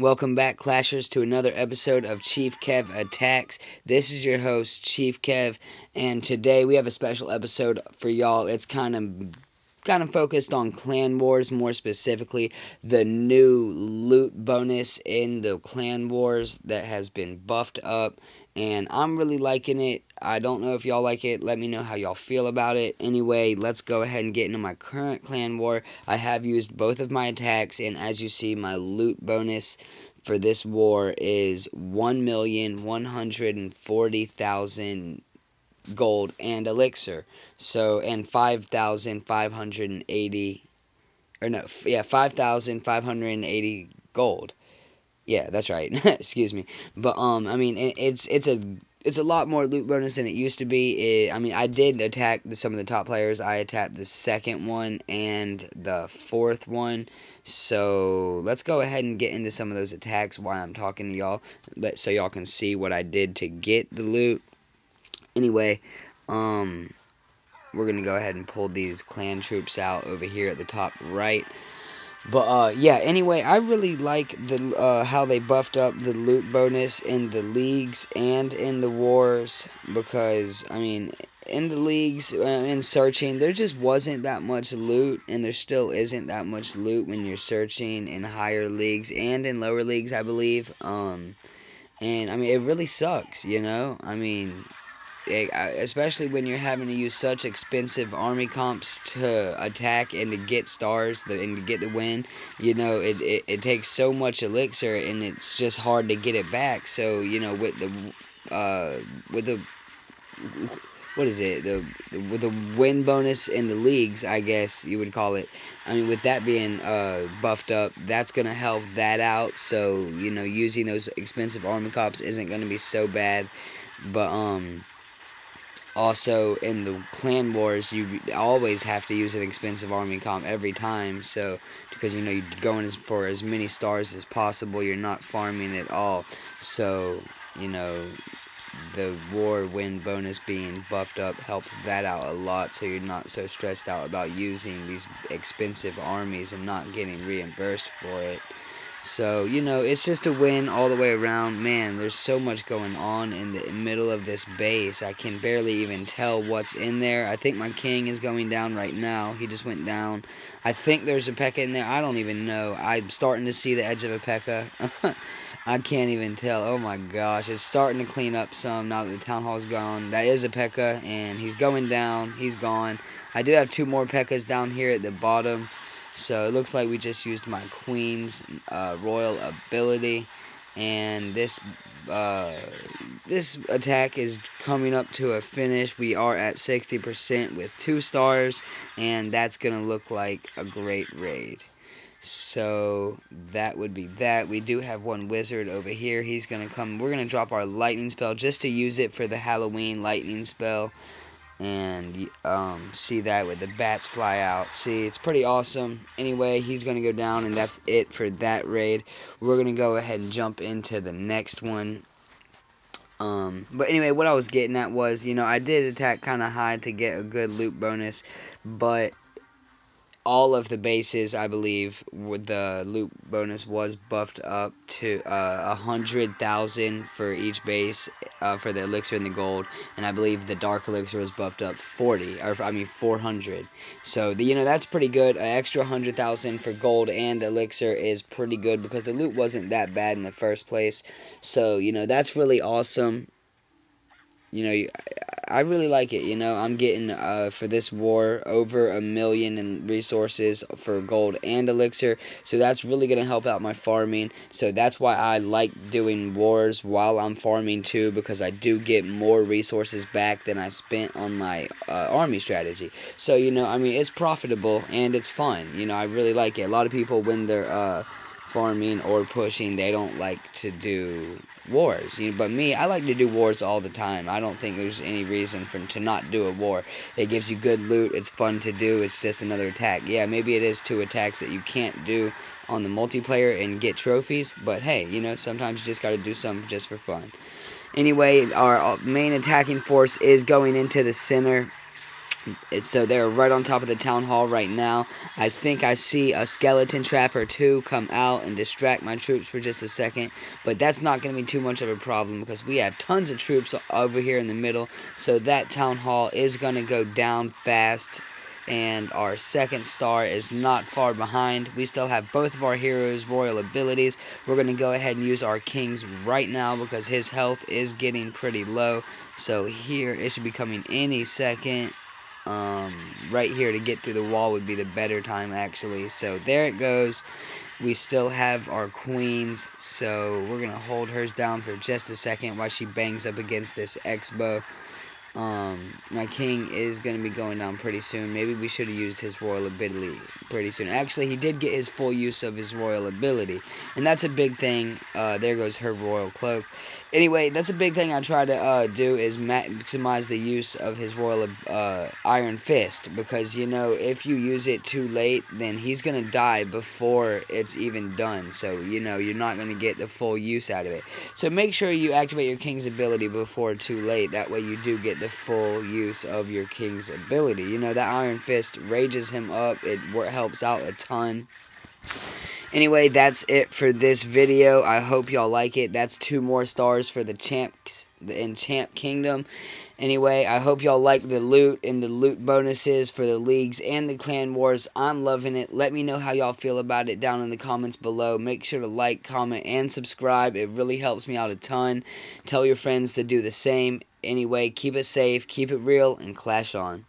Welcome back, Clashers, to another episode of Chief Kev Attacks. This is your host, Chief Kev, and today we have a special episode for y'all. It's kind of focused on Clan Wars, more specifically the new loot bonus in the Clan Wars that has been buffed up, and I'm really liking it. I don't know if y'all like it. Let me know how y'all feel about it. Anyway, let's go ahead and get into my current Clan War. I have used both of my attacks, and as you see, my loot bonus for this war is 1,140,000 gold and elixir. So, and 5,580, or no, yeah, 5,580 gold. Yeah, that's right. Excuse me. But I mean, it's a lot more loot bonus than it used to be. I mean, I did attack some of the top players. I attacked the second one and the fourth one. So let's go ahead and get into some of those attacks while I'm talking to y'all, so y'all can see what I did to get the loot. Anyway, we're gonna go ahead and pull these clan troops out over here at the top right. But yeah, anyway, I really like the how they buffed up the loot bonus in the leagues and in the wars, because I mean, in the leagues, in searching, there just wasn't that much loot, and there still isn't that much loot when you're searching in higher leagues and in lower leagues, I believe. And I mean, it really sucks, you know. I mean, especially when you're having to use such expensive army comps to attack and to get stars and to get the win. You know, it takes so much elixir, and it's just hard to get it back. So, you know, with the what is it, with the win bonus in the leagues, I guess you would call it. I mean, with that being buffed up, that's gonna help that out. So, you know, using those expensive army comps isn't gonna be so bad. But also, in the clan wars, you always have to use an expensive army comp every time. So, because you know you're going for as many stars as possible, you're not farming at all. So, you know, the war win bonus being buffed up helps that out a lot. So you're not so stressed out about using these expensive armies and not getting reimbursed for it. So, you know, it's just a win all the way around. Man, there's so much going on in the middle of this base. I can barely even tell what's in there. I think my king is going down right now. He just went down. I think there's a P.E.K.K.A in there. I don't even know. I'm starting to see the edge of a P.E.K.K.A. I can't even tell. Oh my gosh. It's starting to clean up some now that the town hall's gone. That is a P.E.K.K.A, and he's going down. He's gone. I do have two more P.E.K.K.As down here at the bottom. So it looks like we just used my queen's royal ability, and uh, this attack is coming up to a finish. We are at 60% with 2 stars, and that's gonna look like a great raid. So that would be that. We do have one wizard over here. He's gonna come. We're gonna drop our lightning spell just to use it for the Halloween lightning spell, and see that with the bats fly out. See, it's pretty awesome. Anyway, he's going to go down, and that's it for that raid. We're going to go ahead and jump into the next one. But anyway, what I was getting at was, you know, I did attack kind of high to get a good loot bonus, but all of the bases, I believe, with the loot bonus was buffed up to 100,000 for each base, for the elixir and the gold, and I believe the dark elixir was buffed up 400. So you know, that's pretty good. An extra 100,000 for gold and elixir is pretty good because the loot wasn't that bad in the first place. So you know, that's really awesome. You know, I really like it. You know, I'm getting for this war over 1 million in resources for gold and elixir, so that's really gonna help out my farming. So that's why I like doing wars while I'm farming too, because I do get more resources back than I spent on my army strategy. So you know, I mean, it's profitable and it's fun. You know, I really like it. A lot of people, when they're farming or pushing, they don't like to do wars. You know, but me, I like to do wars all the time. I don't think there's any reason for to not do a war. It gives you good loot. It's fun to do. It's just another attack. Yeah, maybe it is 2 attacks that you can't do on the multiplayer and get trophies, but hey, you know, sometimes you just got to do something just for fun. Anyway, our main attacking force is going into the center. So they're right on top of the town hall right now. I think I see a skeleton trap or two come out and distract my troops for just a second, but that's not going to be too much of a problem because we have tons of troops over here in the middle. So that town hall is going to go down fast, and our second star is not far behind. We still have both of our heroes' royal abilities. We're going to go ahead and use our kings right now because his health is getting pretty low. So here it should be coming any second. Right here to get through the wall would be the better time, actually. So there it goes. We still have our queens, so we're gonna hold hers down for just a second while she bangs up against this X-bow. My king is going to be going down pretty soon. Maybe we should have used his royal ability pretty soon. Actually, he did get his full use of his royal ability, and that's a big thing. There goes her royal cloak. Anyway, that's a big thing I try to do is maximize the use of his royal iron fist, because you know if you use it too late, then he's gonna die before it's even done. So you know you're not gonna get the full use out of it. So make sure you activate your king's ability before too late. That way you do get the full use of your king's ability. You know, that Iron Fist rages him up. It helps out a ton. Anyway, that's it for this video. I hope y'all like it. That's 2 more stars for the champs in Champ Kingdom. Anyway, I hope y'all like the loot and the loot bonuses for the leagues and the clan wars. I'm loving it. Let me know how y'all feel about it down in the comments below. Make sure to like, comment, and subscribe. It really helps me out a ton. Tell your friends to do the same. Anyway, keep it safe, keep it real, and clash on.